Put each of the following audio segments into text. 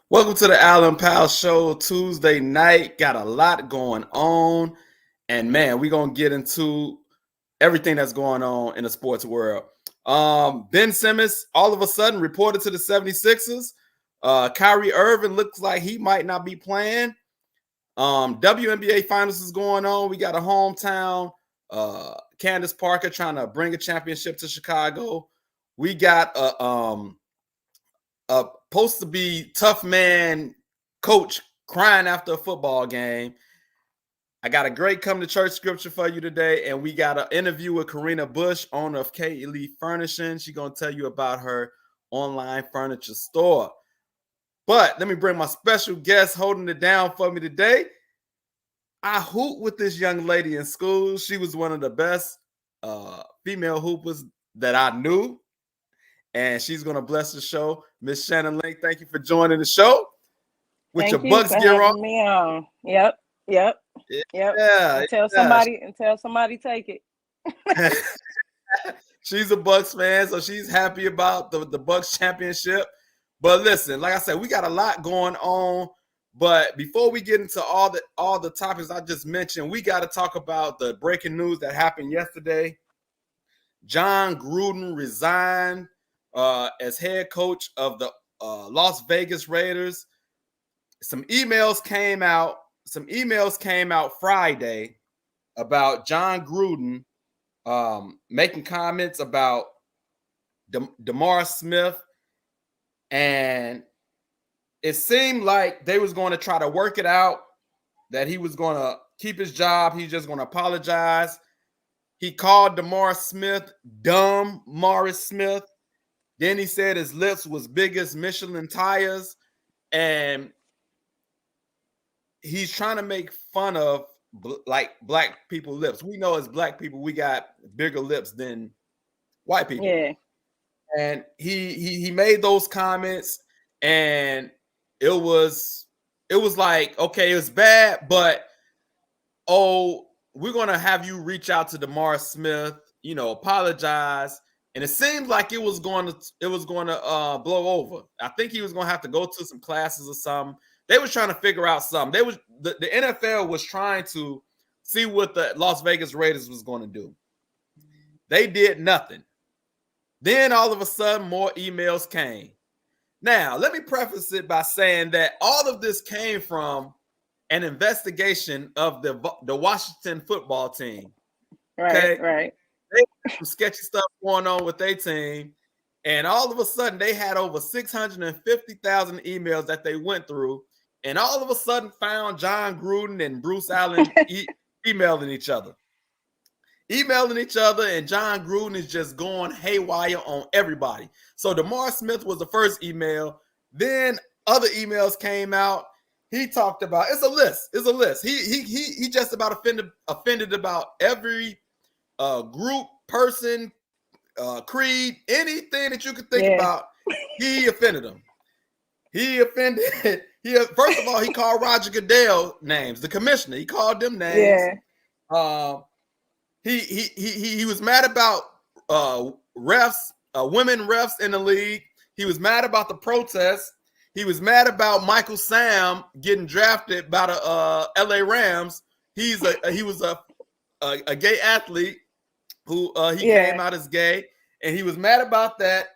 Welcome to the Allen Powell Show Tuesday night. Got a lot going on. And man, we're going to get into everything that's going on in the sports world. Ben Simmons all of a sudden reported to the 76ers. Kyrie Irving looks like he might not be playing. WNBA finals is going on. We got a hometown Candace Parker trying to bring a championship to Chicago. We got a supposed to be tough man coach crying after a football game. I got a great come to church scripture for you today, and we got an interview with Karena Bush, owner of Furnishing. She's going to tell you about her online furniture store. But let me bring my special guest holding it down for me today. I hooped with this young lady in school. She was one of the best female hoopers that I knew. And she's going to bless the show. Miss Shannon Link, thank you for joining the show. With your Bucks gear on. Me on. Yep. Yeah. Until somebody take it. She's a Bucks fan, so she's happy about the Bucks championship. But listen, like I said, we got a lot going on. But before we get into all the topics I just mentioned, we got to talk about the breaking news that happened yesterday. Jon Gruden resigned as head coach of the Las Vegas Raiders. Some emails came out Friday about Jon Gruden making comments about DeMar Smith, and it seemed like they was going to try to work it out, that he was going to keep his job. He's just going to apologize. He called DeMar Smith dumb Morris Smith. Then he said his lips was big as Michelin tires, and he's trying to make fun of like black people lips. We know as black people, we got bigger lips than white people. Yeah. And he made those comments, and it was like, okay, it was bad, but we're gonna have you reach out to DeMar Smith, apologize. And it seemed like it was going to blow over. I think he was going to have to go to some classes or something. They was trying to figure out something. The NFL was trying to see what the Las Vegas Raiders was going to do. They did nothing. Then all of a sudden, more emails came. Now, let me preface it by saying that all of this came from an investigation of the Washington football team. Right, right. They had some sketchy stuff going on with their team, and all of a sudden they had over 650,000 emails that they went through, and all of a sudden found Jon Gruden and Bruce Allen emailing each other, and Jon Gruden is just going haywire on everybody. So DeMar Smith was the first email. Then other emails came out. He talked about it's a list. He just about offended about every group, person, creed, anything that you could think about. He offended them. First of all, he called Roger Goodell names, the commissioner. He called them names. Yeah. He was mad about refs, women refs in the league. He was mad about the protests. He was mad about Michael Sam getting drafted by the LA Rams. He was a gay athlete who came out as gay, and he was mad about that.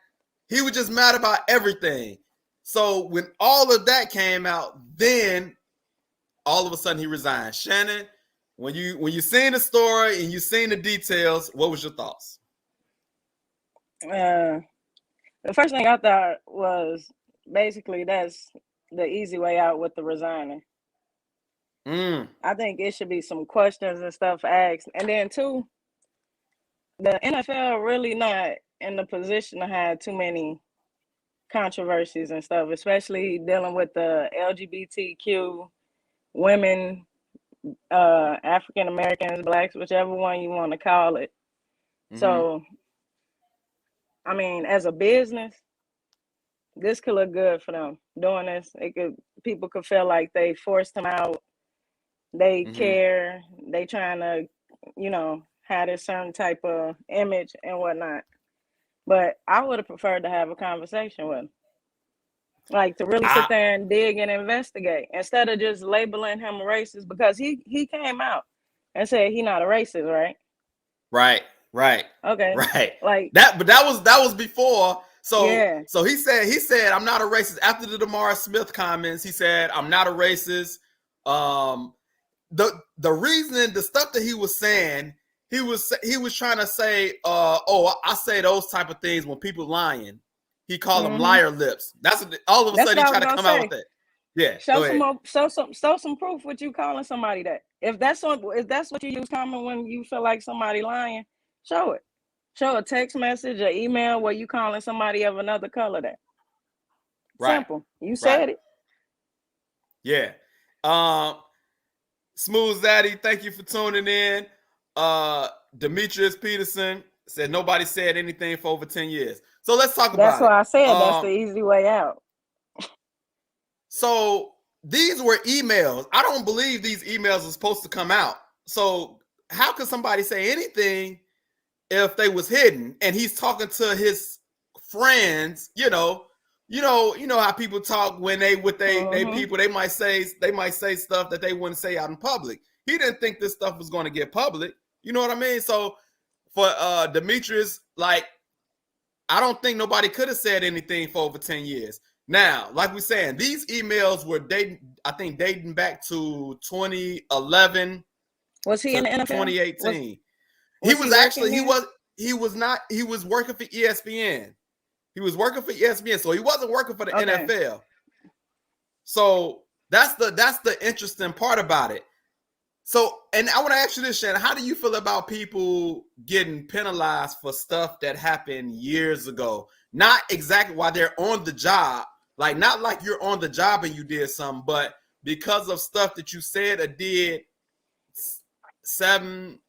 He was just mad about everything. So when all of that came out, then all of a sudden he resigned. Shannon, when you seen the story and you seen the details, what was your thoughts? The first thing I thought was basically that's the easy way out with the resigning. I think it should be some questions and stuff asked. And then two, the NFL really not in the position to have too many controversies and stuff, especially dealing with the LGBTQ, women, African Americans, blacks, whichever one you want to call it. So, I mean, as a business, this could look good for them doing this. People could feel like they forced them out. They care. They trying to, have this certain type of image and whatnot. But I would have preferred to have a conversation with him. Like to really sit there and dig and investigate instead of just labeling him a racist, because he came out and said he not a racist, right? Right. Okay. Right. Like that, but that was before. So yeah. So he said I'm not a racist. After the DeMar Smith comments, he said I'm not a racist. The reasoning, the stuff that he was saying, he was trying to say, I say those type of things when people lying. He called them liar lips. That's what, all of a sudden he tried to come out with that. Yeah. Show some proof with you calling somebody that. If that's what you use common when you feel like somebody lying, show it. Show a text message or email where you calling somebody of another color that. Simple. You said it. Yeah. Smooth Zaddy, thank you for tuning in. Demetrius Peterson said nobody said anything for over 10 years. So let's talk about it. That's why I said that's the easy way out. So these were emails. I don't believe these emails are supposed to come out. So how could somebody say anything if they was hidden? And he's talking to his friends, you know how people talk when they with they people, they might say stuff that they wouldn't say out in public. He didn't think this stuff was going to get public. You know what I mean? So for Demetrius, like, I don't think nobody could have said anything for over 10 years. Now, like we're saying, these emails were dating back to 2011. Was he in the NFL? 2018. He was working for ESPN. He was working for ESPN, so he wasn't working for the NFL. So that's the interesting part about it. So, and I want to ask you this, Shannon, how do you feel about people getting penalized for stuff that happened years ago? Not exactly while they're on the job, like not like you're on the job and you did something, but because of stuff that you said or did 7,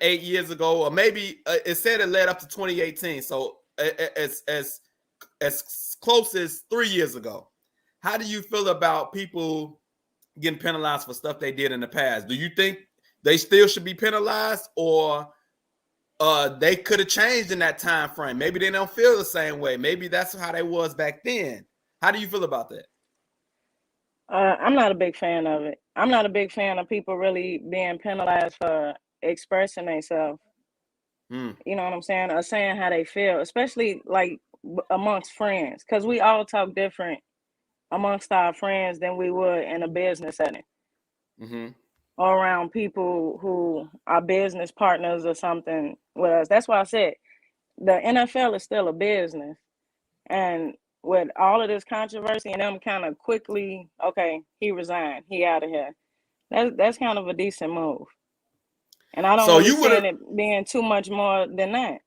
8 years ago, or maybe it said it led up to 2018. So as close as 3 years ago. How do you feel about people getting penalized for stuff they did in the past? Do you think they still should be penalized, or they could have changed in that time frame? Maybe they don't feel the same way. Maybe that's how they was back then. How do you feel about that? I'm not a big fan of it. I'm not a big fan of people really being penalized for expressing themselves. You know what I'm saying? Or saying how they feel, especially like amongst friends, because we all talk different amongst our friends than we would in a business setting. Or around people who are business partners or something with us. That's why I said the NFL is still a business. And with all of this controversy and them kind of quickly, okay, he resigned, he out of here. That's kind of a decent move. And I don't really see it being too much more than that.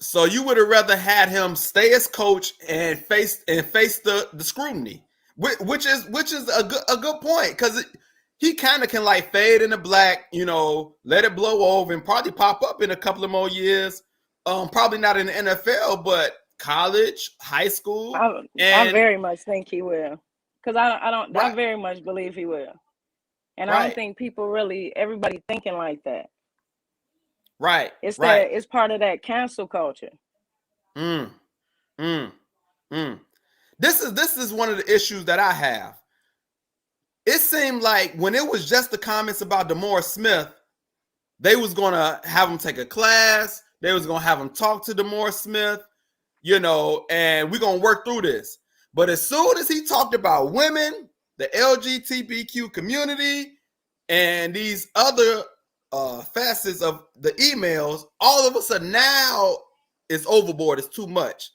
So you would have rather had him stay as coach and face the scrutiny, which is a good point, because he kind of can like fade in the black, let it blow over and probably pop up in a couple of more years. Probably not in the NFL, but college, high school. I very much think he will, because I very much believe he will, and I don't think everybody thinking like that. Right. It's part of that cancel culture. This is one of the issues that I have. It seemed like when it was just the comments about DeMar Smith, they was gonna have him take a class. They was gonna have him talk to DeMar Smith, and we're gonna work through this. But as soon as he talked about women, the LGTBQ community, and these other facets of the emails, all of a sudden now it's overboard. It's too much.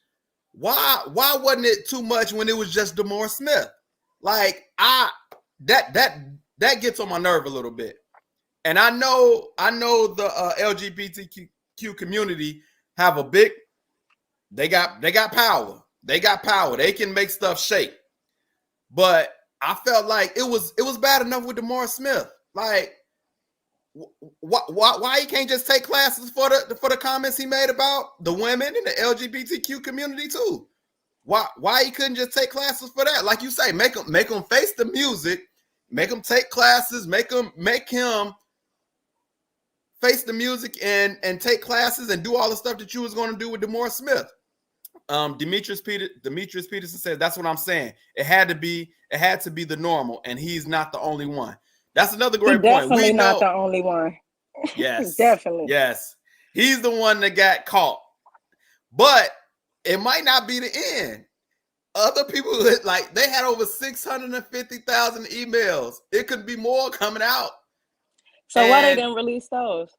Why wasn't it too much when it was just DeMar Smith? Like that gets on my nerve a little bit. And I know the LGBTQ community have they got power. They got power. They can make stuff shake. But I felt like it was bad enough with DeMar Smith. Like, Why he can't just take classes for the comments he made about the women and the LGBTQ community too? Why he couldn't just take classes for that? Like you say, make him face the music, make him take classes, make him face the music and take classes and do all the stuff that you was going to do with DeMaurice Smith. Demetrius Peterson says, that's what I'm saying. It had to be the normal, and he's not the only one. That's another great point. Definitely not the only one. Yes. Definitely. Yes. He's the one that got caught. But it might not be the end. Other people, like, they had over 650,000 emails. It could be more coming out. So why they didn't release those?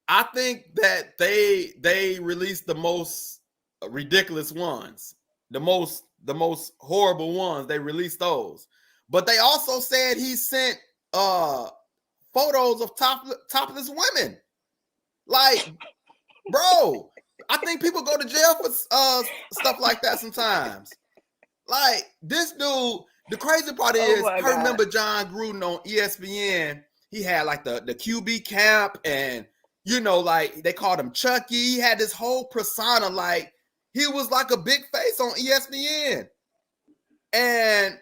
I think that they released the most ridiculous ones, the most horrible ones. They released those. But they also said he sent photos of topless women. Like, bro, I think people go to jail for stuff like that sometimes. Like, this dude, the crazy part is, I remember Jon Gruden on ESPN. He had like the QB camp, and like they called him Chucky. He had this whole persona, like he was like a big face on ESPN. And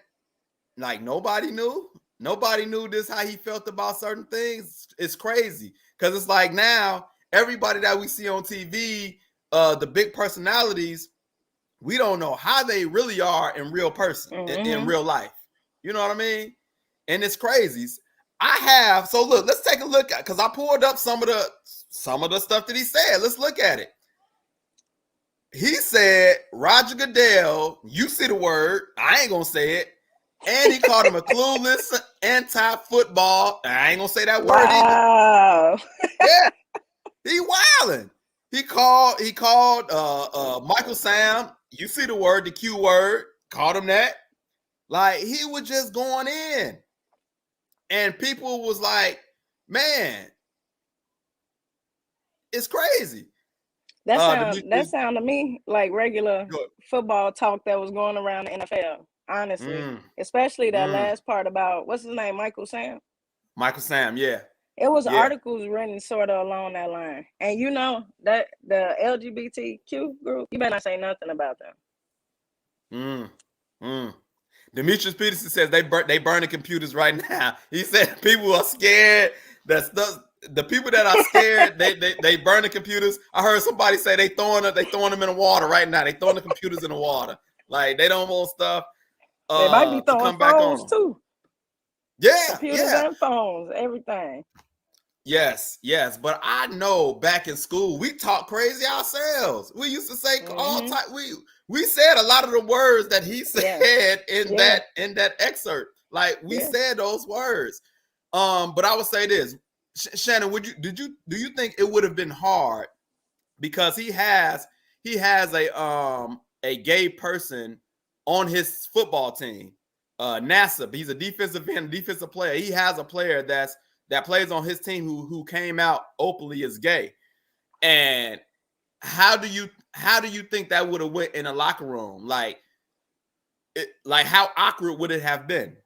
like nobody knew this, how he felt about certain things. It's crazy. Because it's like now everybody that we see on TV, the big personalities, we don't know how they really are in real person, in real life. You know what I mean? And it's crazy. So look, let's take a look at, because I pulled up some of the stuff that he said. Let's look at it. He said Roger Goodell, you see the word, I ain't gonna say it. And he called him a clueless anti-football. I ain't gonna say that word either. Yeah, he wilding. He called Michael Sam. You see the word, the Q word. Called him that. Like, he was just going in, and people was like, "Man, it's crazy." That sound to me like regular football talk that was going around the NFL. Honestly, especially that last part about what's his name, Michael Sam. Michael Sam, yeah. It was articles written sort of along that line, and that the LGBTQ group, you better not say nothing about them. Demetrius Peterson says they burn the computers right now. He said people are scared. The people that are scared, they burn the computers. I heard somebody say they throwing them in the water right now. They throwing the computers in the water. Like, they don't want stuff. They might be throwing phones too. Yeah, computers and phones, everything. Yes. But I know back in school we talk crazy ourselves. We used to say all time. We said a lot of the words that he said in that excerpt. Like, we said those words. But I would say this, Shannon, do you think it would have been hard, because he has a gay person on his football team, Nassib. He's a defensive end, defensive player. He has a player that plays on his team who came out openly as gay. And how do you think that would have went in a locker room? Like how awkward would it have been?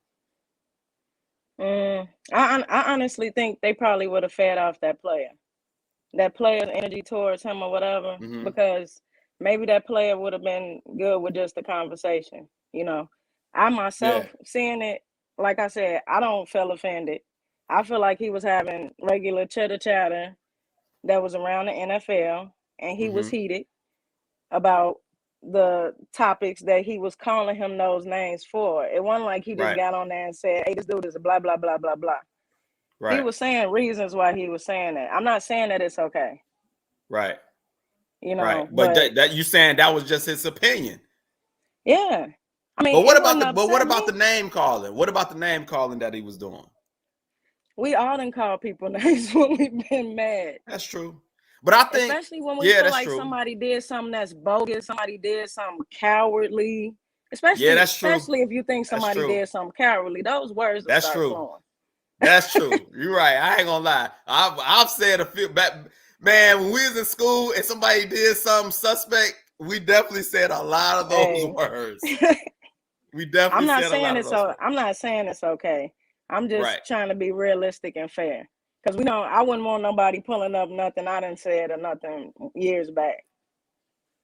I honestly think they probably would have fed off that player's energy towards him or whatever, because maybe that player would have been good with just the conversation. I myself seeing it, like I said, I don't feel offended. I feel like he was having regular chitter chatter that was around the NFL, and he was heated about the topics that he was calling him those names for. It wasn't like he just got on there and said, "Hey, this dude is a blah, blah, blah, blah, blah." Right. He was saying reasons why he was saying that. I'm not saying that it's okay. Right. But that you saying that was just his opinion. Yeah. I mean, but what about the name calling? What about the name calling that he was doing? We all done call people names when we've been mad. That's true. But I think, especially when we feel like somebody did something that's bogus, somebody did something cowardly. Especially if you think somebody did something cowardly, those words will start flowing. That's true. You're right. I ain't gonna lie. I've said a few back, man. When we was in school and somebody did something suspect, we definitely said a lot of those words. We definitely. I'm not saying it's okay. I'm just trying to be realistic and fair. Because I wouldn't want nobody pulling up nothing I done said or nothing years back.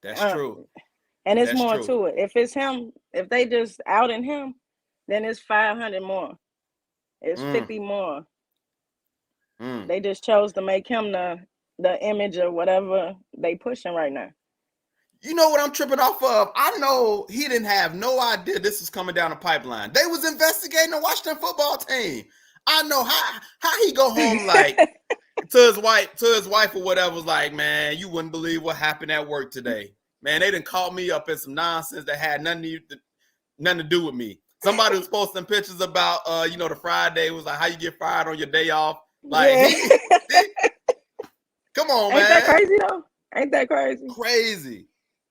That's true. And it's more to it. If it's him, if they just outing him, then it's 500 more. It's 50 more. They just chose to make him the image of whatever they pushing right now. You know what I'm tripping off of? I know he didn't have no idea this was coming down the pipeline. They was investigating the Washington football team. I know how he go home like to his wife or whatever was like, man, you wouldn't believe what happened at work today. Man, they done called me up in some nonsense that had nothing to do with me. Somebody was posting pictures about the Friday was like how you get fired on your day off. Like come on, man. Ain't that crazy though? Ain't that crazy?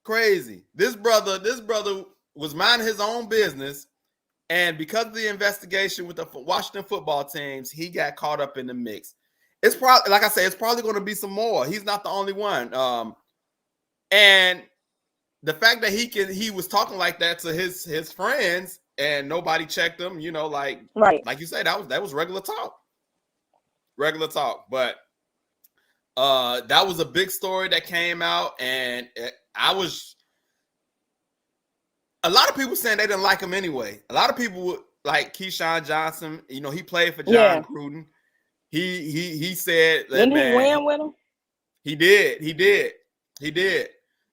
Crazy. This brother was minding his own business, and because of the investigation with the Washington football teams, he got caught up in the mix. It's probably, like I say, it's probably going to be some more. He's not the only one. And the fact that he was talking like that to his friends and nobody checked him, like you said, that was regular talk. But that was a big story that came out, and a lot of people saying they didn't like him anyway. A lot of people like Keyshawn Johnson. He played for Jon Gruden. He said that, didn't he win with him? He did.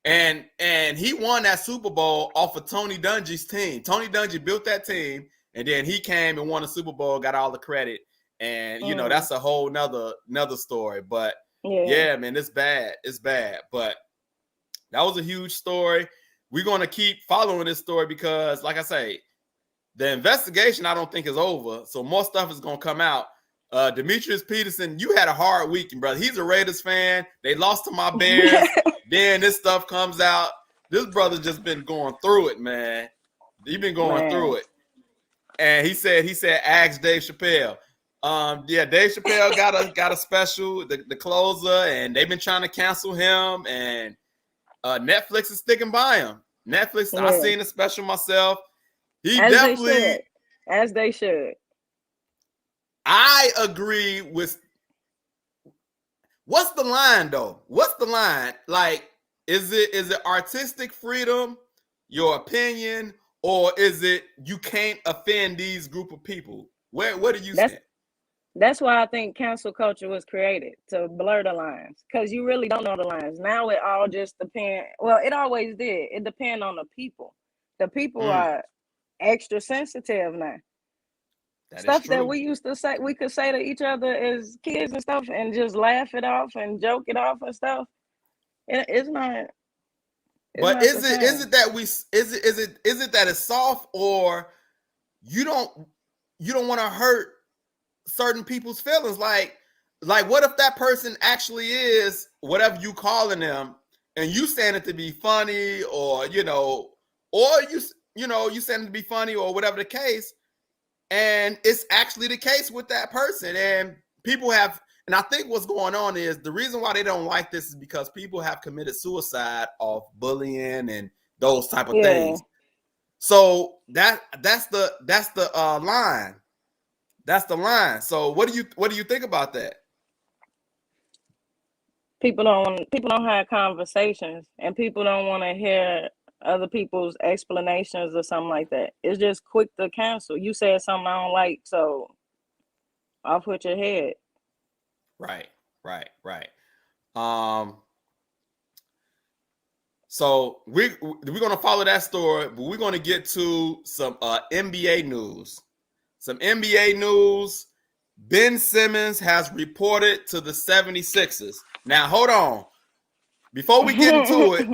And he won that Super Bowl off of Tony Dungy's team. Tony Dungy built that team, and then he came and won the Super Bowl, got all the credit. And that's a whole nother story. But yeah, man, it's bad. But that was a huge story. We're going to keep following this story because, like I say, the investigation I don't think is over. So more stuff is going to come out. Demetrius Peterson, you had a hard weekend, brother. He's a Raiders fan. They lost to my Bears. Then this stuff comes out. This brother's just been going through it, man. He's been going through it. And he said, ask Dave Chappelle. Dave Chappelle got a special, the closer, and they've been trying to cancel him, and Netflix is sticking by him. Netflix, I seen the special myself. As they should. I agree with. What's the line though? What's the line? Like, is it artistic freedom, your opinion, or is it you can't offend these group of people? What do you say? That's why I think cancel culture was created, to blur the lines, because you really don't know the lines. Now it all just depends. Well, it always did. It depends on the people. The people are extra sensitive now. Stuff that we used to say, we could say to each other as kids and stuff, and just laugh it off and joke it off and stuff. It's not. But is it that it's soft, or you don't want to hurt certain people's feelings? Like what if that person actually is whatever you calling them, and you saying it to be funny, or you saying it to be funny, or whatever the case, and it's actually the case with that person, and people have. And I think what's going on is the reason why they don't like this is because people have committed suicide off bullying and those type of things. So that's the line. That's the line. So what do you think about that? People don't have conversations, and people don't want to hear other people's explanations or something like that. It's just quick to cancel. You said something I don't like, so off with your head. Right. So we're gonna follow that story, but we're gonna get to some NBA news. Some NBA news. Ben Simmons has reported to the 76ers. Now, hold on. Before we get into it,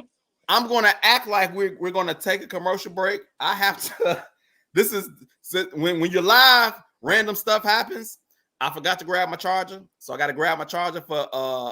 I'm gonna act like we're gonna take a commercial break. I have to. This is when you're live, random stuff happens. I forgot to grab my charger, so I got to grab my charger for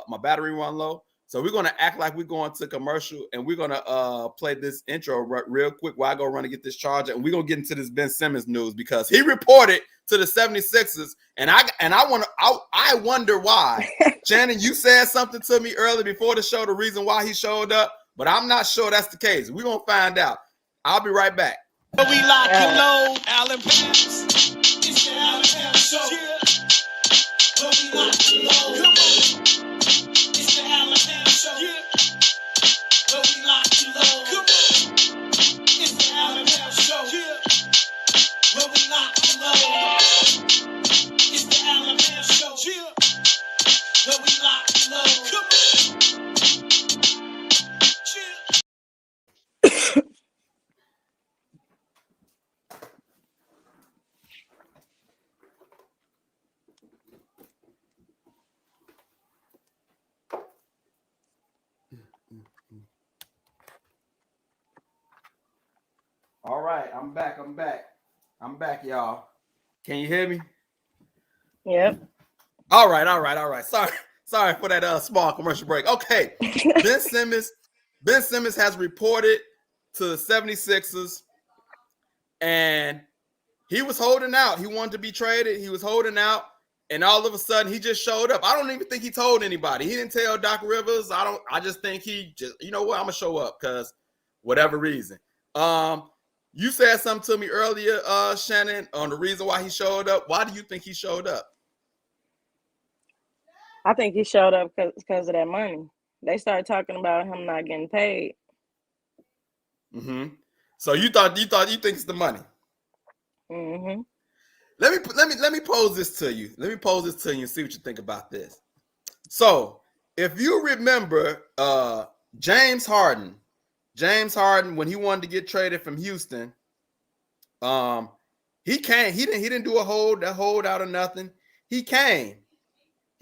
my battery run low. So we're going to act like we're going to commercial, and we're going to play this intro real quick while I go run to get this charger, and we're going to get into this Ben Simmons news because he reported to the 76ers, and I wonder why. Shannon, you said something to me earlier before the show, the reason why he showed up, but I'm not sure that's the case. We're going to find out. I'll be right back. We lock and load, Allen Pants. It's the Allen Pants Show. Yeah. lock and load. Come on. It's the Alabama show. Yeah. Where we lock and load. Come on. It's the Alabama show. Yeah. Where we lock and load. It's the Alabama show. Yeah. Where we lock and load. Come on. Yeah. All right, I'm back, y'all. Can you hear me? Yep. All right. Sorry for that small commercial break. Okay. Ben Simmons has reported to the 76ers, and he was holding out. He wanted to be traded. He was holding out, and all of a sudden he just showed up. I don't even think he told anybody. He didn't tell Doc Rivers. I just think he just, you know what, I'm gonna show up because whatever reason. You said something to me earlier, Shannon, on the reason why he showed up. Why do you think he showed up? I think he showed up because of that money. They started talking about him not getting paid. Mm-hmm. So you think it's the money? Mm-hmm. Let me pose this to you. Let me pose this to you and see what you think about this. So if you remember, James Harden, when he wanted to get traded from Houston, he didn't do a hold out or nothing. He came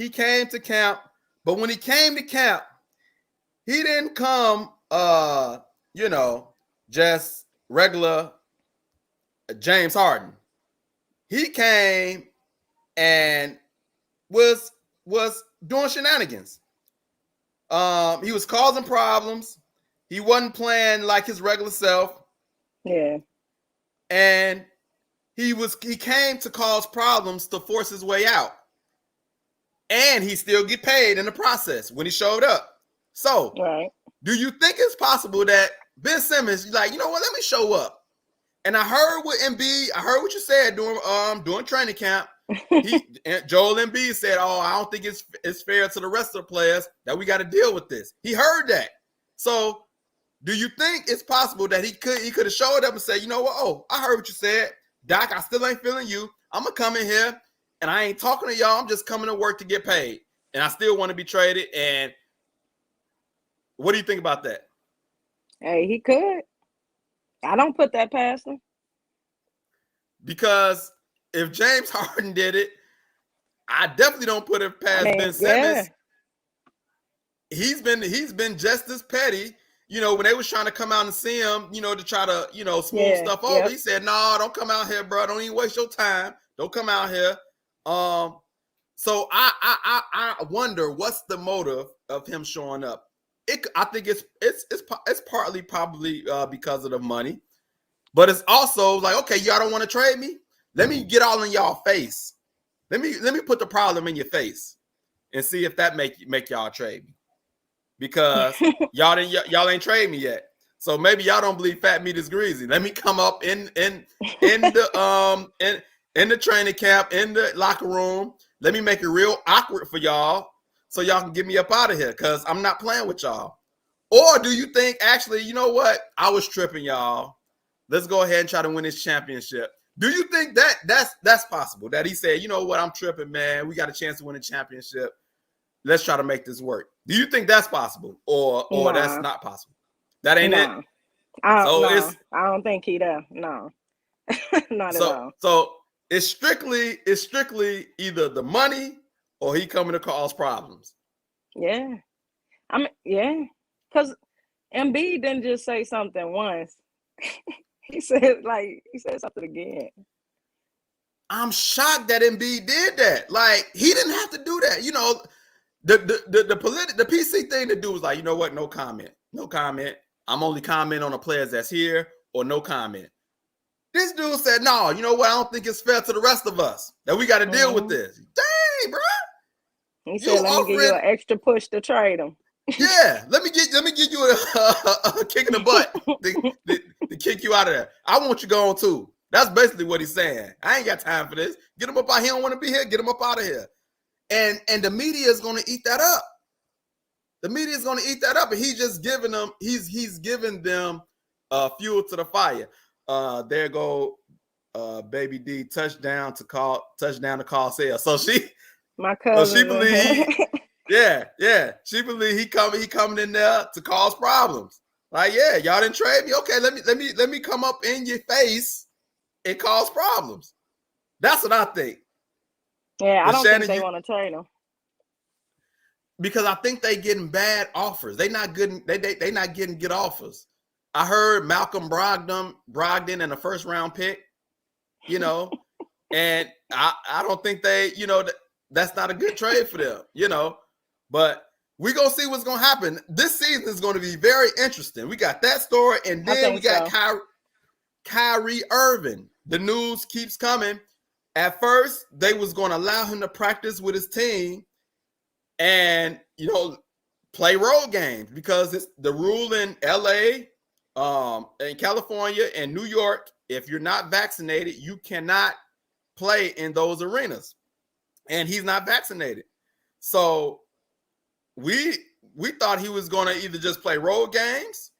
to camp, but when he came to camp, he didn't come just regular James Harden. He came and was doing shenanigans. He was causing problems. He wasn't playing like his regular self. Yeah. And he came to cause problems to force his way out. And he still get paid in the process when he showed up. So, right. Do you think it's possible that Ben Simmons, like, you know what, let me show up? And I heard what you said during training camp. Joel Embiid said, "Oh, I don't think it's fair to the rest of the players that we got to deal with this." He heard that. So, do you think it's possible that he could have showed up and said, "You know what? Oh, I heard what you said, Doc. I still ain't feeling you. I'm gonna come in here and I ain't talking to y'all. I'm just coming to work to get paid, and I still want to be traded." And what do you think about that? Hey, he could. I don't put that past him. Because if James Harden did it, I definitely don't put it past Ben Simmons. Yeah. He's been just as petty. You know, when they was trying to come out and see him, to try to, smooth stuff over, he said, "No, don't come out here, bro. Don't even waste your time. Don't come out here." So I wonder what's the motive of him showing up. I think it's partly probably because of the money, but it's also like, okay, y'all don't want to trade me. Let me get all in y'all face. Let me put the problem in your face and see if that make y'all trade me. Because y'all ain't trade me yet. So maybe y'all don't believe fat meat is greasy. Let me come up in the training camp, in the locker room. Let me make it real awkward for y'all so y'all can get me up out of here because I'm not playing with y'all. Or do you think, actually, you know what? I was tripping, y'all. Let's go ahead and try to win this championship. Do you think that's possible? That he said, "You know what? I'm tripping, man. We got a chance to win a championship. Let's try to make this work." Do you think that's possible, or that's not possible? That ain't it. I don't think he does. No, not at all. So it's strictly either the money or he coming to cause problems. Yeah, because Embiid didn't just say something once. he said something again. I'm shocked that Embiid did that. Like, he didn't have to do that. The PC thing to do was like, you know what? No comment. I'm only commenting on the players that's here, or no comment. This dude said, "No, you know what? I don't think it's fair to the rest of us that we got to deal with this." Dang, bro. He said, "Let me give you an extra push to trade him." Yeah, let me give you a kick in the butt to kick you out of there. I want you gone too. That's basically what he's saying. I ain't got time for this. Get him up out here. He don't want to be here. Get him up out of here. And the media is going to eat that up. The media is going to eat that up, and he's just giving them. He's giving them fuel to the fire. There go Baby D touchdown to call sales. So my cousin. she believe, yeah, she believe he coming in there to cause problems. Like, yeah, y'all didn't trade me. Okay, let me come up in your face and cause problems. That's what I think. Yeah, I don't think they want to trade him. Because I think they getting bad offers. They not getting good offers. I heard Malcolm Brogdon in a first round pick, you know, and I don't think they, you know, that's not a good trade for them, you know. But we're gonna see what's gonna happen. This season is going to be very interesting. We got that story, and then we got Kyrie Irving. The news keeps coming. At first, they was going to allow him to practice with his team and, you know, play road games because it's the rule in LA, in California and New York. If you're not vaccinated, you cannot play in those arenas. And he's not vaccinated. So we thought he was going to either just play road games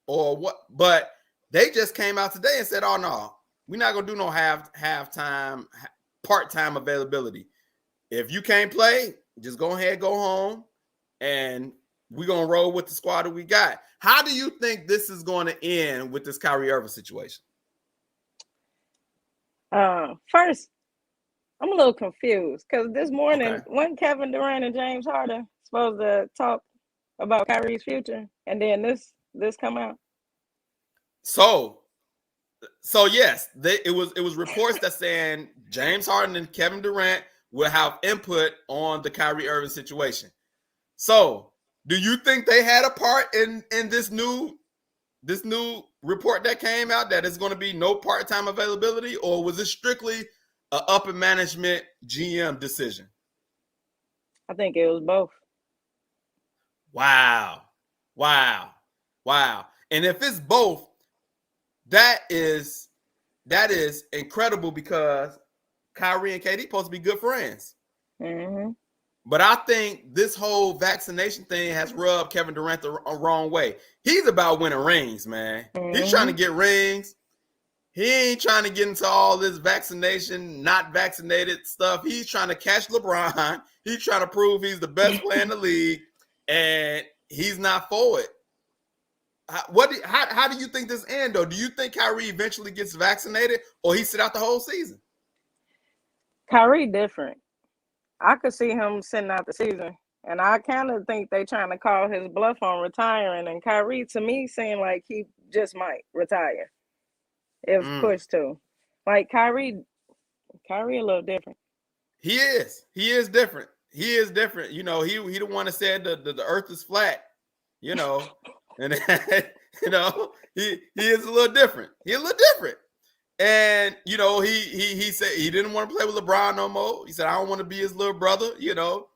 or what, but they just came out today and said, oh no, we're not going to do no half-time, part-time availability. If you can't play, just go ahead, go home, and we're going to roll with the squad that we got. How do you think this is going to end with this Kyrie Irving situation? First, I'm a little confused because this morning, wasn't Kevin Durant and James Harden supposed to talk about Kyrie's future, and then this come out? So yes, it was reports that saying James Harden and Kevin Durant will have input on the Kyrie Irving situation. So, do you think they had a part in this new report that came out that it's going to be no part-time availability, or was it strictly an upper management GM decision? I think it was both. Wow. And if it's both, that is incredible because Kyrie and KD supposed to be good friends. Mm-hmm. But I think this whole vaccination thing has rubbed Kevin Durant the wrong way. He's about winning rings, man. Mm-hmm. He's trying to get rings. He ain't trying to get into all this vaccination, not vaccinated stuff. He's trying to catch LeBron. He's trying to prove he's the best player in the league, and he's not for it. How do you think this ends, though? Do you think Kyrie eventually gets vaccinated, or he sit out the whole season? Kyrie different. I could see him sitting out the season, and I kind of think they trying to call his bluff on retiring. And Kyrie, to me, seemed like he just might retire if pushed to. Like Kyrie a little different. He is different. You know, he the one that said the earth is flat. You know, and you know he is a little different. He's a little different. And, you know, he said he didn't want to play with LeBron no more. He said, I don't want to be his little brother. You know,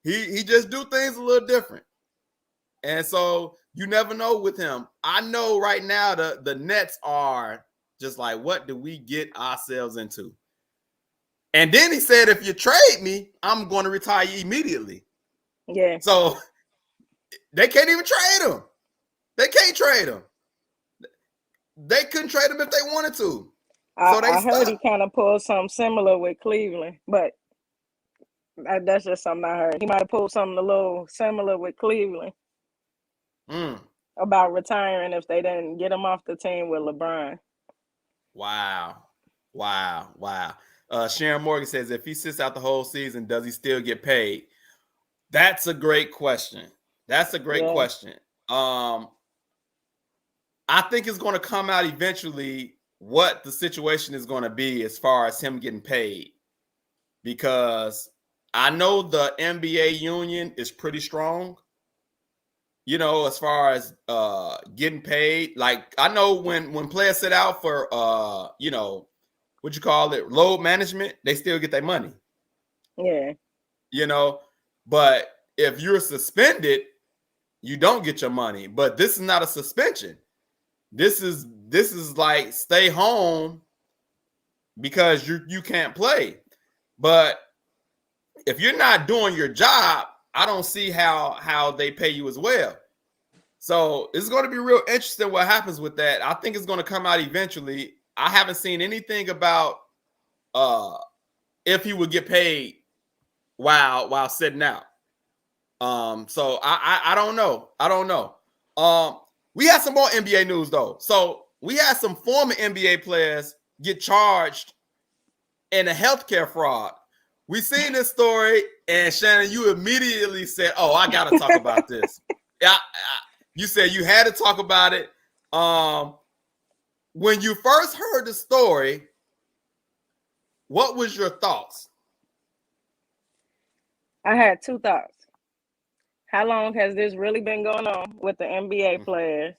he just do things a little different. And so you never know with him. I know right now the Nets are just like, what do we get ourselves into? And then he said, if you trade me, I'm going to retire immediately. Yeah. So they can't even trade him. They can't trade him. They couldn't trade him if they wanted to. I heard he kind of pulled something similar with Cleveland, but that's just something I heard. He might have pulled something a little similar with Cleveland about retiring if they didn't get him off the team with LeBron. Wow. Sharon Morgan says, if he sits out the whole season, does he still get paid? That's a great question. Question. I think it's going to come out eventually what the situation is going to be as far as him getting paid, because I know the NBA union is pretty strong, you know, as far as getting paid. Like, I know when players sit out for you know, what you call it, load management, they still get their money. Yeah. You know, but if you're suspended, you don't get your money. But this is not a suspension. This is like stay home because you can't play. But if you're not doing your job, I don't see how they pay you as well. So it's going to be real interesting what happens with that. I think it's going to come out eventually. I haven't seen anything about if he would get paid while sitting out. So I don't know. I don't know. We had some more NBA news though. So we had some former NBA players get charged in a healthcare fraud. We seen this story, and Shannon, you immediately said, "Oh, I got to talk about this." Yeah, you said you had to talk about it. When you first heard the story, what was your thoughts? I had two thoughts. How long has this really been going on with the NBA players?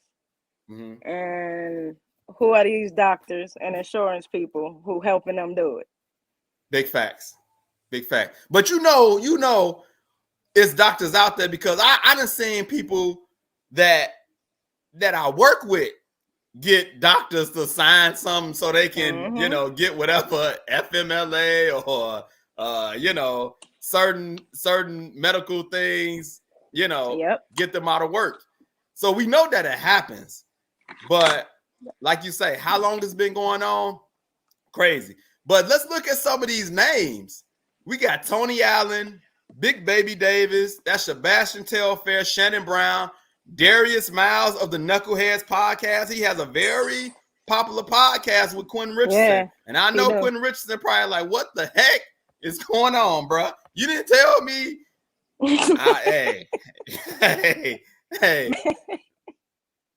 Mm-hmm. And who are these doctors and insurance people who helping them do it? Big facts. Big fact. But you know, it's doctors out there, because I done seen people that I work with get doctors to sign something so they can, get whatever FMLA or certain medical things, get them out of work. So we know that it happens. But like you say, how long it's been going on? Crazy. But let's look at some of these names. We got Tony Allen, Big Baby Davis, that's Sebastian Telfair, Shannon Brown, Darius Miles of the Knuckleheads podcast. He has a very popular podcast with Quentin Richardson. Yeah, and I know Quentin Richardson probably like, what the heck is going on, bro? You didn't tell me. Hey.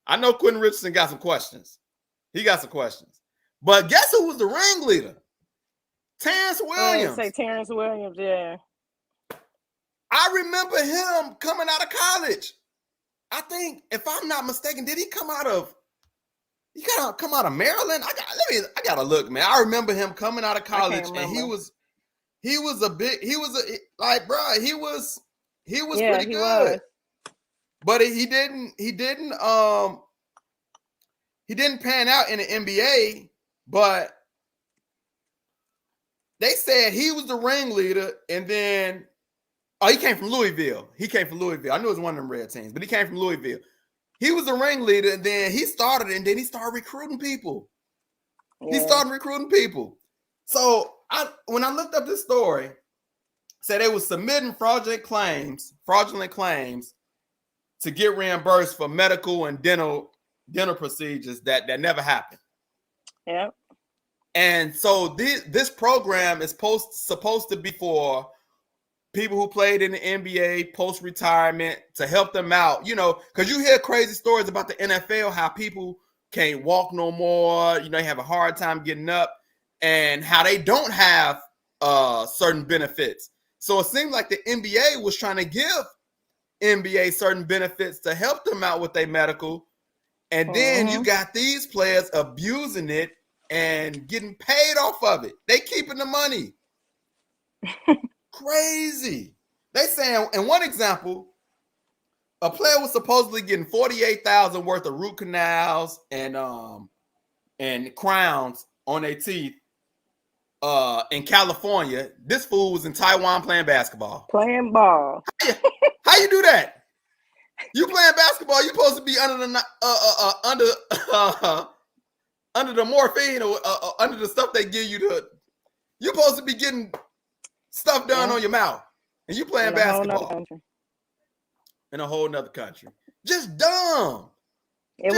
I know Quentin Richardson got some questions. He got some questions. But guess who was the ringleader? Terrence Williams. Say Terrence Williams, yeah. I remember him coming out of college. I think, if I'm not mistaken, did he come out of Maryland? I gotta look, man. I remember him coming out of college, and he was pretty good. Was. But he didn't pan out in the NBA, but they said he was the ringleader, and then he came from Louisville. I knew it was one of them red teams, but he came from Louisville. He was the ringleader, and then he started recruiting people. Yeah. So when I looked up this story, said they was submitting fraudulent claims to get reimbursed for medical and dental procedures that never happened. Yeah. And so this program is supposed to be for people who played in the NBA post-retirement, to help them out, because you hear crazy stories about the NFL, how people can't walk no more, they have a hard time getting up, and how they don't have certain benefits. So it seemed like the NBA was trying to give NBA certain benefits to help them out with their medical. And then you got these players abusing it and getting paid off of it. They keeping the money. Crazy. They saying, in one example, a player was supposedly getting $48,000 worth of root canals and crowns on their teeth in California. This fool was in Taiwan playing basketball. Playing ball. How you do that? You playing basketball, you supposed to be under the morphine or under the stuff they give you you're supposed to be getting stuff done on your mouth, and you playing basketball in a whole nother country. Just dumb. It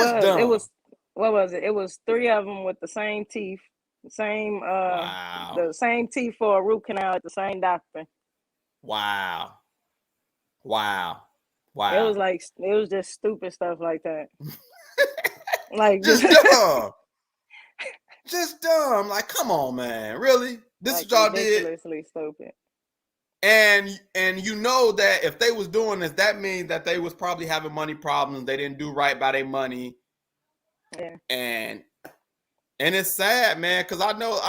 was what was it? It was three of them with the same teeth, the same teeth for a root canal at the same doctor. Wow. It was just stupid stuff like that. Like just dumb. Just dumb. Like, come on, man. Really? This is what y'all did? Ridiculously stupid. And you know that if they was doing this, that means that they was probably having money problems. They didn't do right by their money. Yeah. And it's sad, man, because I know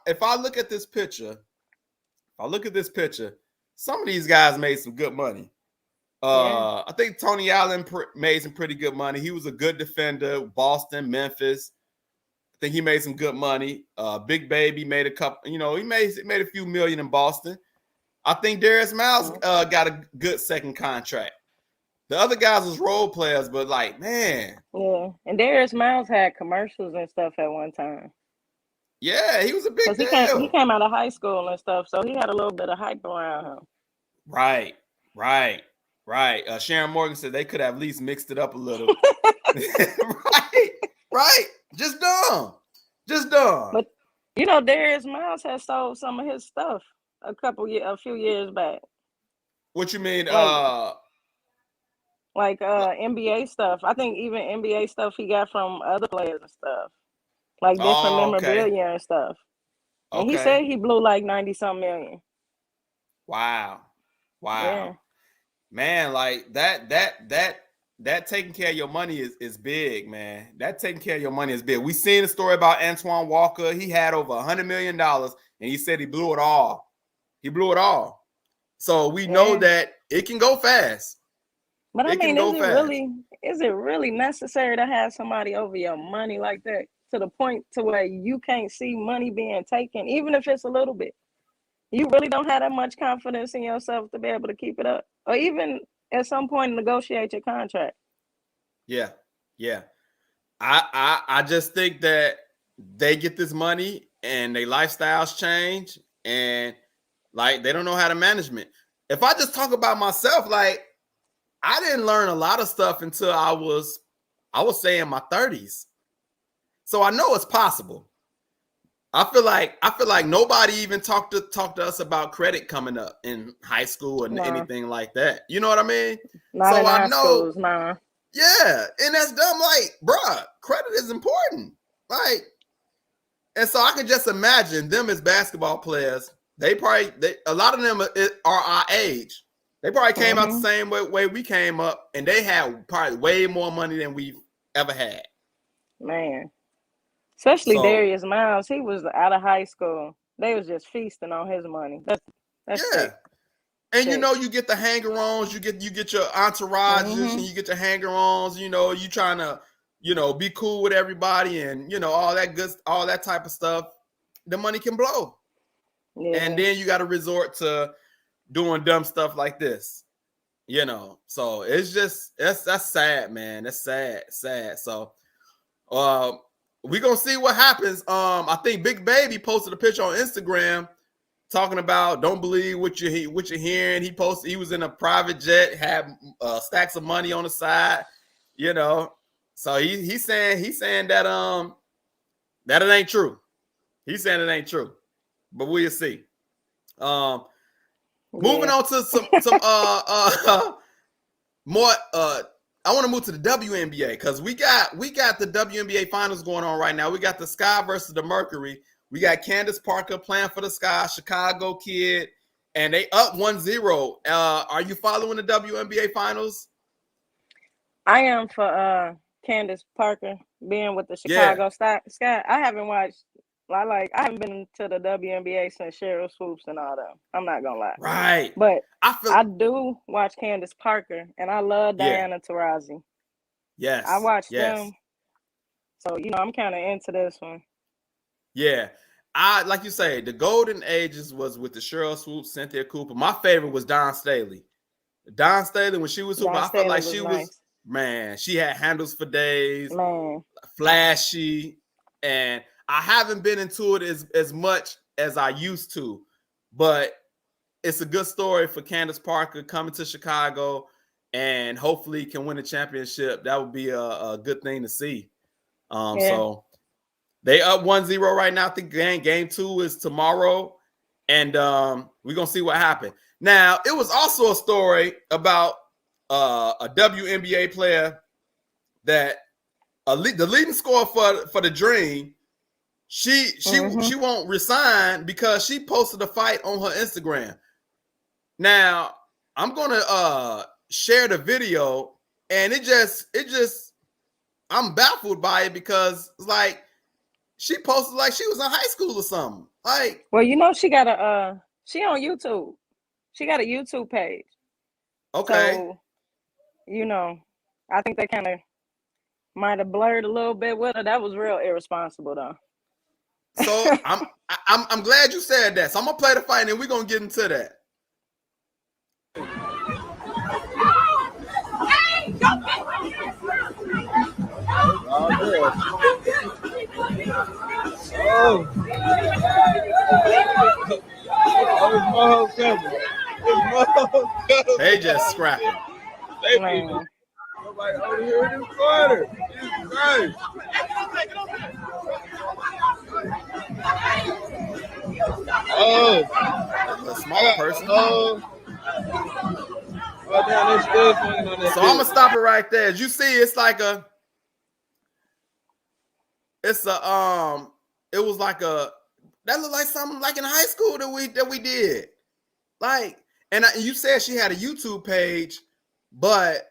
if I look at this picture, some of these guys made some good money. I think Tony Allen made some pretty good money. He was a good defender. Boston, Memphis. I think he made some good money. Big Baby made a couple. He made a few million in Boston. I think Darius Miles got a good second contract. The other guys was role players, but like, man. Yeah, and Darius Miles had commercials and stuff at one time. Yeah, he was a big deal. He came out of high school and stuff, so he had a little bit of hype around him. Right. Sharon Morgan said they could have at least mixed it up a little. Right. Just dumb. But you know, Darius Miles has sold some of his stuff a few years back. What you mean? Like NBA stuff. I think even NBA stuff he got from other players and stuff, like different memorabilia and stuff. And he said he blew like 90-something million. Wow. Yeah. Man, like that taking care of your money is big, man. That taking care of your money is big. We seen a story about Antoine Walker. He had over $100 million, and he said he blew it all. So we know that it can go fast. But I mean, is it really necessary to have somebody over your money like that to the point to where you can't see money being taken, even if it's a little bit? You really don't have that much confidence in yourself to be able to keep it up, or even at some point negotiate your contract. Yeah. I just think that they get this money and their lifestyles change, and like they don't know how to management. If I just talk about myself, like I didn't learn a lot of stuff until I was say in my 30s. So I know it's possible. I feel like nobody even talked to us about credit coming up in high school or anything like that. You know what I mean? Not in high schools, nah. Yeah, and that's dumb. Like, bruh, credit is important. Like, and so I can just imagine them as basketball players. A lot of them are our age. They probably came out the same way we came up, and they had probably way more money than we've ever had. Man. Especially Darius Miles, he was out of high school. They was just feasting on his money. That's sick. And you know, you get the hanger-ons, you get your entourages, and you get your hanger-ons. You know, you trying to, be cool with everybody, and all that type of stuff. The money can blow, and then you got to resort to doing dumb stuff like this. So it's just that's sad, man. That's sad. So, we're gonna see what happens. I think Big Baby posted a picture on Instagram talking about don't believe what you're hearing. He was in a private jet, had stacks of money on the side, So he's saying that that it ain't true. He's saying it ain't true, but we'll see. Moving on to some more. I want to move to the WNBA because we got the WNBA finals going on right now. We got the Sky versus the Mercury. We got Candace Parker playing for the Sky, Chicago kid, and they up 1-0. Are you following the WNBA finals? I am for Candace Parker being with the Chicago Sky. I haven't watched. I haven't been to the WNBA since Cheryl Swoops and all that. I'm not gonna lie. Right. But I do watch Candace Parker, and I love Diana Taurasi. Yes. I watched them. So, I'm kind of into this one. Yeah. Like you say, the golden ages was with the Cheryl Swoops, Cynthia Cooper. My favorite was Dawn Staley. Dawn Staley, when she was hooping, I felt like she was, man, she had handles for days, flashy, and I haven't been into it as much as I used to, but it's a good story for Candace Parker coming to Chicago and hopefully can win a championship. That would be a good thing to see. So they up 1-0 right now. I think game 2 is tomorrow, and we're going to see what happens. Now, it was also a story about a WNBA player that the leading scorer for the Dream. She won't resign because she posted a fight on her Instagram. Now, I'm gonna share the video, and it just I'm baffled by it because it's like she posted like she was in high school or something. Like, well, she got she on YouTube. She got a YouTube page. Okay. So, I think they kind of might have blurred a little bit with her. That was real irresponsible though. So I'm glad you said that. So I'm gonna play the fight and we're gonna get into that. They just scrapping. Man. Nobody over here in this corner. Jesus Christ. A small person. Oh, damn, they still swinging on that. So I'm gonna stop it right there. As you see, it was like a that looked like something like in high school that we did. Like, and you said she had a YouTube page, but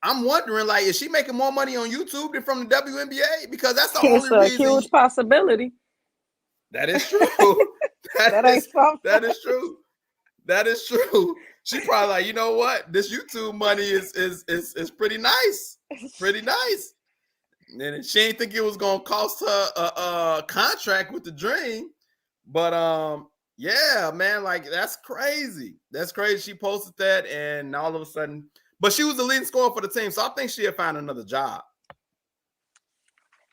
I'm wondering, like, is she making more money on YouTube than from the WNBA? Because that's the It's only a reason. huge possibility. That is true. That ain't something. That is true. That is true. She probably like, you know what? This YouTube money is pretty nice. Pretty nice. And she didn't think it was gonna cost her a contract with the Dream. But yeah, man, like that's crazy. That's crazy. She posted that, and all of a sudden, but she was the leading scorer for the team, so I think she'll find another job.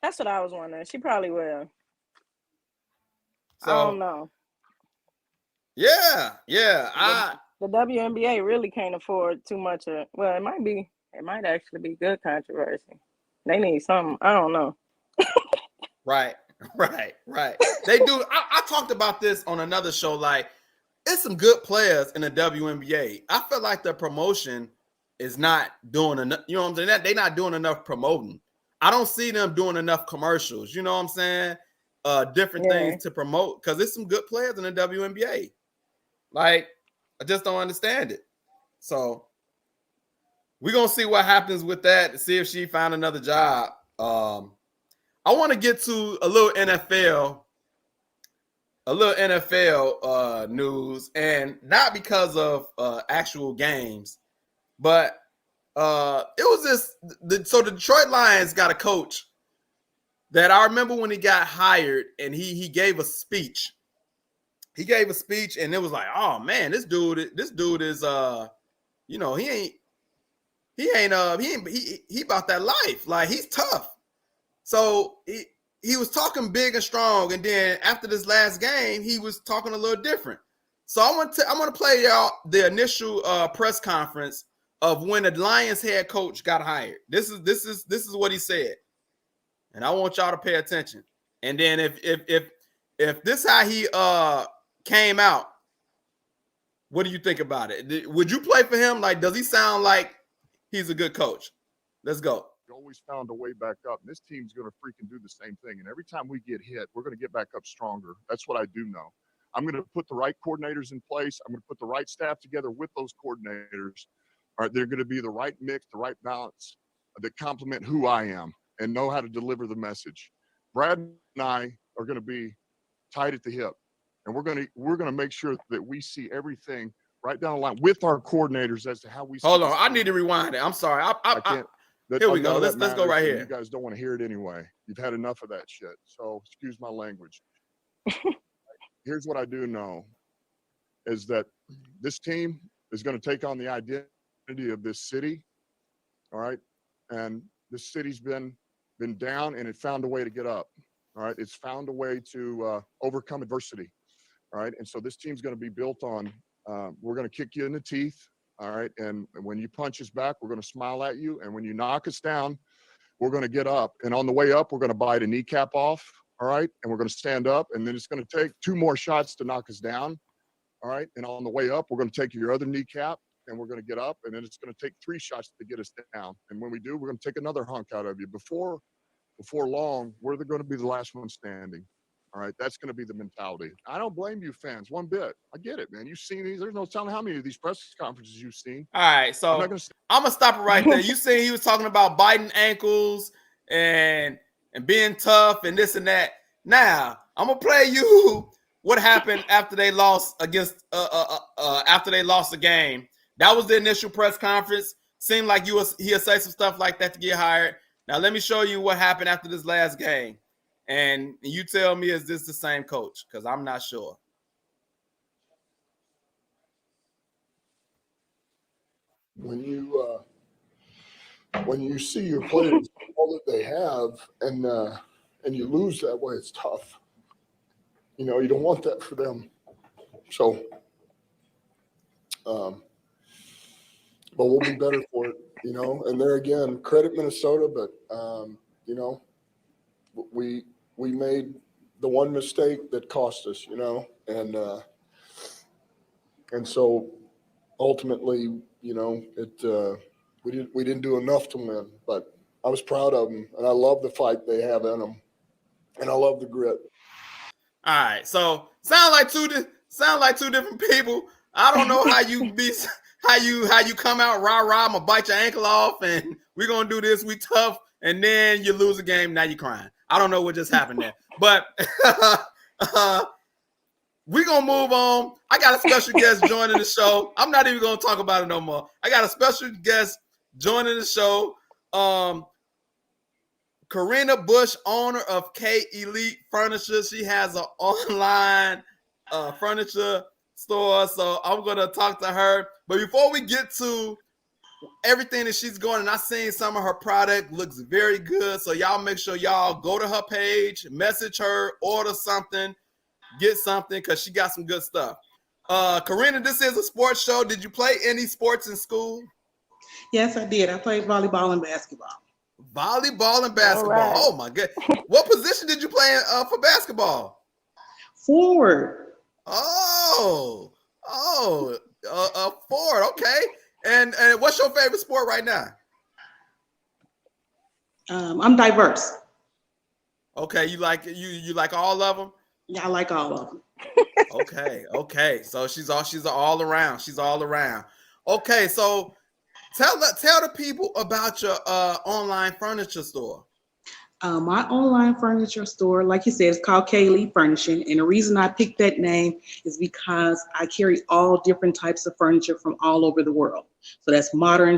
That's what I was wondering. She probably will. So, I don't know. Yeah. The WNBA really can't afford too much of. Well, it might actually be good controversy. They need something. I don't know. Right. They do. I talked about this on another show. Like, it's some good players in the WNBA. I feel like the promotion is not doing enough. You know what I'm saying? They're not doing enough promoting. I don't see them doing enough commercials. You know what I'm saying? Different things to promote, because there's some good players in the WNBA. Like, I just don't understand it. So we're gonna see what happens with that, to see if she found another job. I want to get to a little NFL news, and not because of actual games, but it was this. So the Detroit Lions got a coach that I remember when he got hired, and he gave a speech. He gave a speech, and it was like, oh man, this dude is he about that life. Like, he's tough. So he was talking big and strong, and then after this last game, he was talking a little different. So I'm gonna play y'all the initial press conference of when the Lions head coach got hired. This is what he said, and I want y'all to pay attention. And then if this how he came out, what do you think about it? Would you play for him? Like, does he sound like he's a good coach? Let's go. Always found a way back up. And this team's going to freaking do the same thing. And every time we get hit, we're going to get back up stronger. That's what I do know. I'm going to put the right coordinators in place. I'm going to put the right staff together with those coordinators. All right, they're going to be the right mix, the right balance that complement who I am and know how to deliver the message. Brad and I are going to be tight at the hip, and we're going to make sure that we see everything right down the line with our coordinators as to how we. Hold on, I need to rewind it. I'm sorry. I can't. Here we go. Let's go right here. You guys don't want to hear it anyway. You've had enough of that shit. So excuse my language. Here's what I do know is that this team is going to take on the identity of this city. All right. And this city's been down, and it found a way to get up. All right. It's found a way to overcome adversity. All right. And so this team's going to be built on, we're going to kick you in the teeth. All right. And when you punch us back, we're going to smile at you. And when you knock us down, we're going to get up. And on the way up, we're going to bite a kneecap off. All right. And we're going to stand up. And then it's going to take 2 more shots to knock us down. All right. And on the way up, we're going to take your other kneecap, and we're going to get up. And then it's going to take 3 shots to get us down. And when we do, we're going to take another hunk out of you. Before long, we're going to be the last one standing. All right, that's going to be the mentality. I don't blame you fans one bit. I get it, man. You've seen these. There's no telling how many of these press conferences you've seen. All right, so I'm going to stop it right there. You see he was talking about biting ankles and being tough and this and that. Now, I'm going to play you what happened after they lost against after they lost the game. That was the initial press conference. Seemed like he'll say some stuff like that to get hired. Now, let me show you what happened after this last game. And you tell me, is this the same coach? Because I'm not sure. When you when you see your players all that they have, and you lose that way, it's tough. You know, you don't want that for them. So, but we'll be better for it, you know. And there again, credit Minnesota, but you know, we made the one mistake that cost us, you know, and so ultimately, you know, we didn't do enough to win, but I was proud of them, and I love the fight they have in them, and I love the grit. All right, so sound like two different people. I don't know how you be how you come out rah, I'm gonna bite your ankle off, and we're gonna do this. We tough, and then you lose a game. Now you're crying. I don't know what just happened there, but we're gonna move on. I got a special guest joining the show. I'm not even gonna talk about it no more. I got a special guest joining the show. Karena Bush, owner of K Elite Furniture. She has an online furniture store. So I'm going to talk to her. But before we get to everything that she's going, and I seen some of her product looks very good. So y'all make sure y'all go to her page, message her, order something, get something, because she got some good stuff. Karena, this is a sports show. Did you play any sports in school? Yes, I did. I played volleyball and basketball. Volleyball and basketball. Right. Oh my god! What position did you play for basketball? Forward. Oh, forward. Okay. And what's your favorite sport right now? I'm diverse. Okay, you like all of them? Yeah, I like all of them. Okay. So she's all around. She's all around. Okay, so tell the people about your online furniture store. My online furniture store, like you said, is called K Elite Furnishing. And the reason I picked that name is because I carry all different types of furniture from all over the world. So that's modern,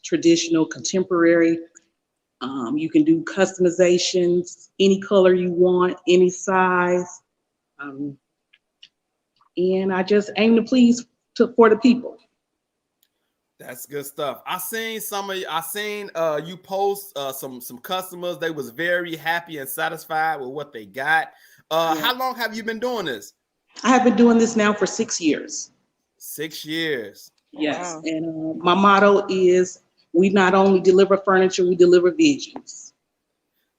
traditional, contemporary. You can do customizations, any color you want, any size. And I just aim to please for the people. That's good stuff. I seen you post some customers. They was very happy and satisfied with what they got. How long have you been doing this? I have been doing this now for 6 years. 6 years. Yes. Wow. And my motto is, we not only deliver furniture, we deliver visions.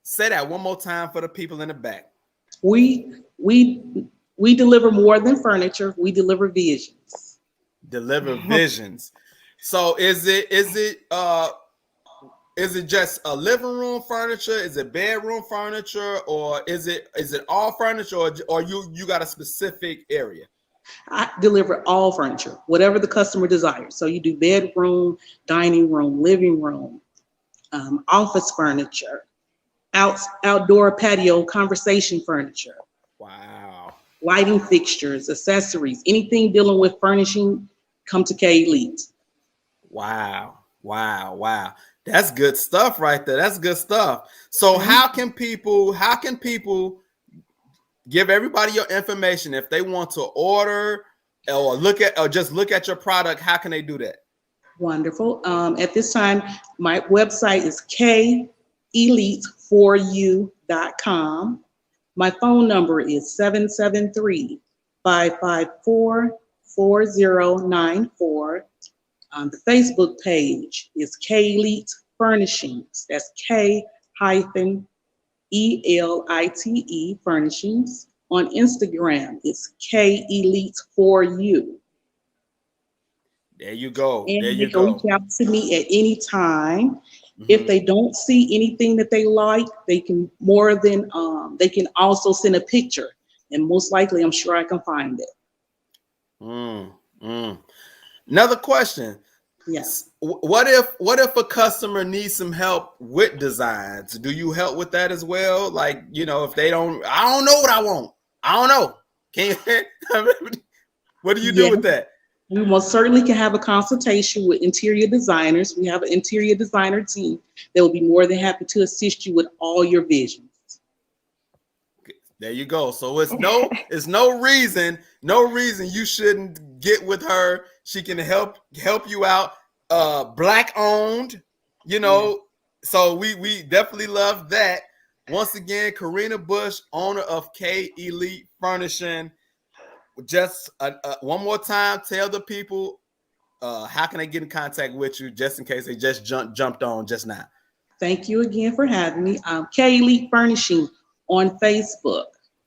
Say that one more time for the people in the back. We deliver more than furniture. We deliver visions. Deliver visions. So is it just a living room furniture? Is it bedroom furniture, or is it all furniture, or you got a specific area? I deliver all furniture, whatever the customer desires. So you do bedroom, dining room, living room, office furniture, outdoor patio, conversation furniture. Wow. Lighting fixtures, accessories, anything dealing with furnishing, come to K Elite. Wow. That's good stuff right there. That's good stuff. So how can people give everybody your information if they want to order or just look at your product? How can they do that? Wonderful. At this time, my website is kelite4u.com. My phone number is 773-554-4094. The Facebook page is K Elite Furnishings. That's K-ELITE Furnishings. On Instagram, it's K Elite4U. There you go. And there they you can go. reach out to me at any time. If they don't see anything that they like, they can also send a picture, and most likely, I'm sure I can find it. Another question. Yes. What if a customer needs some help with designs? Do you help with that as well? Like, if I don't know what I want. I don't know. What do you do with that? We most certainly can have a consultation with interior designers. We have an interior designer team that will be more than happy to assist you with all your visions. There you go. So it's no reason you shouldn't get with her. She can help you out. Black owned, you know, so we definitely love that. Once again, Karena Bush, owner of K Elite Furnishing. Just one more time, tell the people how can they get in contact with you, just in case they just jumped on just now. Thank you again for having me. K Elite Furnishing on Facebook,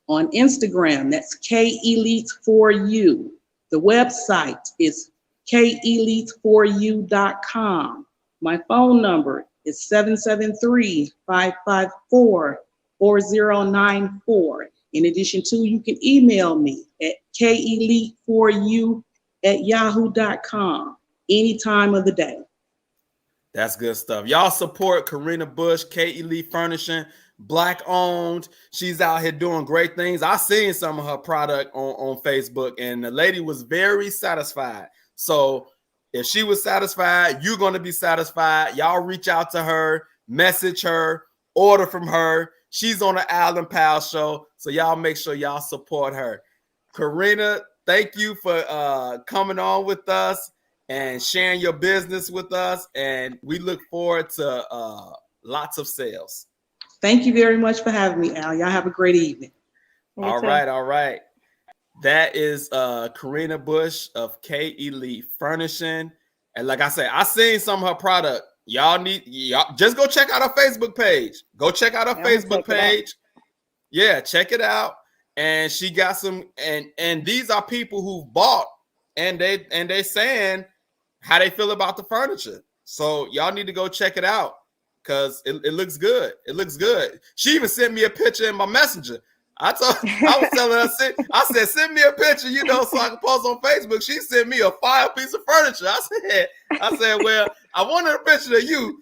on Instagram. That's K Elite for You. The website is kelite4u.com. My phone number is 773-554-4094. In addition to, you can email me at kelite4u@yahoo.com any time of the day. That's good stuff. Y'all support Karena Bush, K Elite Furnishing, Black owned. She's out here doing great things. I seen some of her product on Facebook, and the lady was very satisfied. So if she was satisfied, you're going to be satisfied. Y'all reach out to her, message her, order from her. She's on the Allen Powell Show, so y'all make sure y'all support her. Karena, thank you for coming on with us and sharing your business with us, and we look forward to lots of sales. Thank you very much for having me, Al. Y'all have a great evening. All right. That is Karena Bush of K Elite Furnishing. And like I said, I seen some of her product. Y'all just go check out her Facebook page. Go check out her Facebook page. Yeah, check it out. And she got some, and these are people who bought, and they saying how they feel about the furniture. So y'all need to go check it out because it looks good. It looks good. She even sent me a picture in my messenger. I was telling her, I said, send me a picture, so I can post on Facebook. She sent me a fire piece of furniture. I said, well, I wanted a picture of you,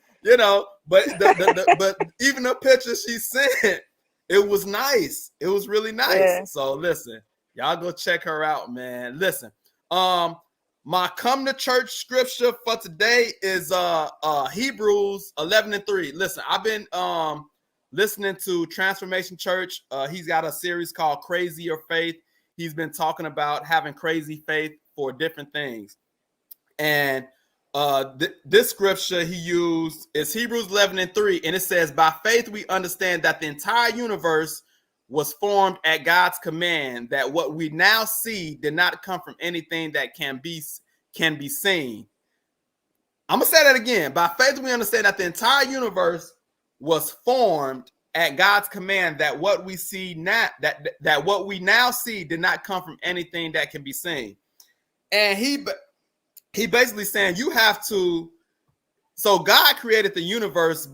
but but even the picture she sent, it was nice. It was really nice. Yeah. So listen, y'all go check her out, man. Listen, my come to church scripture for today is Hebrews 11:3. Listen, I've been listening to Transformation Church. He's got a series called Crazy Your Faith. He's been talking about having crazy faith for different things. And this scripture he used is Hebrews 11:3. And it says, by faith, we understand that the entire universe was formed at God's command, that what we now see did not come from anything that can be seen. I'm going to say that again. By faith, we understand that the entire universe was formed at God's command, that what we see now, that what we now see did not come from anything that can be seen. And he basically saying you have to. So God created the universe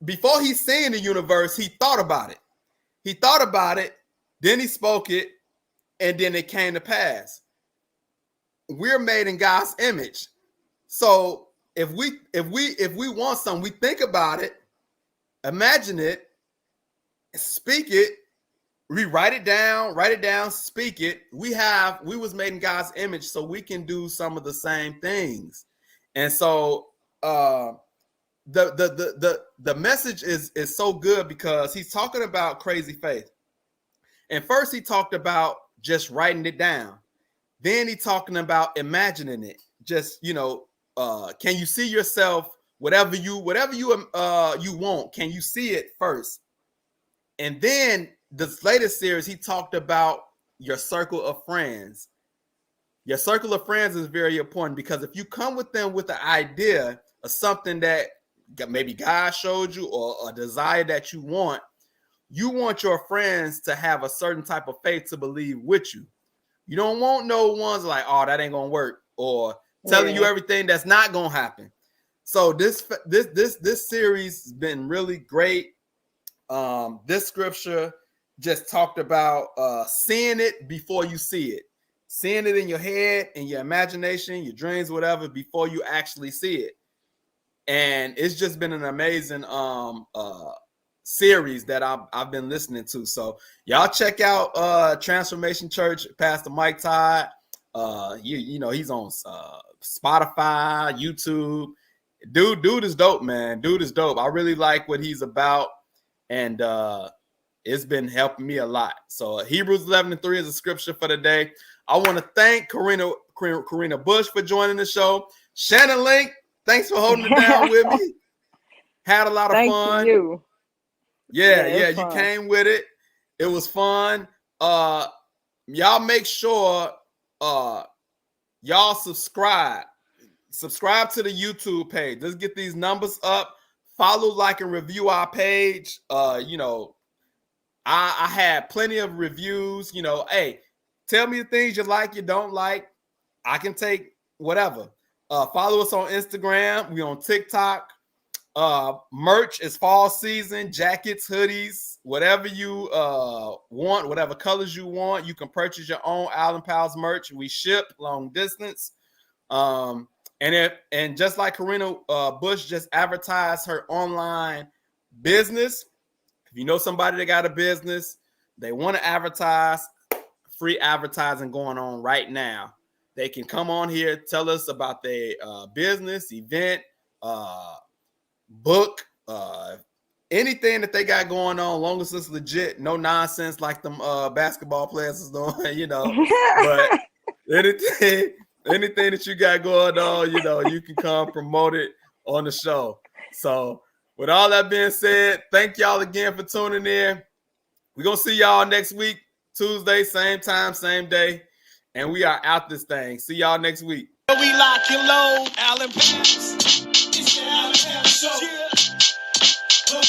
before he seen the universe, he thought about it. He thought about it, then he spoke it, and then it came to pass. We're made in God's image. So if we want something, we think about it, imagine it, speak it, we write it down, speak it. We was made in God's image, so we can do some of the same things. And so the message is so good because he's talking about crazy faith. And first he talked about just writing it down. Then he talking about imagining it. Just, can you see yourself, whatever you want, can you see it first? And then this latest series, he talked about your circle of friends. Your circle of friends is very important because if you come with them with the idea of something that maybe God showed you or a desire that you want your friends to have a certain type of faith to believe with you. You don't want no ones like, oh, that ain't gonna work, or telling you everything that's not gonna happen. So this series has been really great. This scripture just talked about seeing it before you see it, seeing it in your head, in your imagination, your dreams, whatever, before you actually see it. And it's just been an amazing series that I've been listening to. So y'all check out Transformation Church, Pastor Mike Todd. He's on Spotify, YouTube. Dude is dope, man. Dude is dope. I really like what he's about, and it's been helping me a lot. So Hebrews 11:3 is a scripture for the day. I want to thank Karena Bush for joining the show. Shannon Link, Thanks for holding it down with me. Had a lot of Thank fun. you. Yeah, it's you fun. came with it. It was fun. Y'all make sure y'all subscribe. Subscribe to the YouTube page. Let's get these numbers up. Follow, like, and review our page. You know, I had plenty of reviews. You know, hey, tell me the things you like, you don't like. I can take whatever. Follow us on Instagram. We on TikTok. Merch is fall season, jackets, hoodies, whatever you want, whatever colors you want. You can purchase your own Island Pals merch. We ship long distance. And just like Karena Bush just advertised her online business, if you know somebody that got a business, they want to advertise, free advertising going on right now. They can come on here, tell us about their business, event, book, anything that they got going on, long as it's legit, no nonsense like them basketball players is doing, you know. But anything that you got going on, you know, you can come promote it on the show. So with all that being said, thank y'all again for tuning in. We're going to see y'all next week, Tuesday, same time, same day. And we are out this thing. See y'all next week. We lock and load, Allen Pals. It's the Allen Pals Show.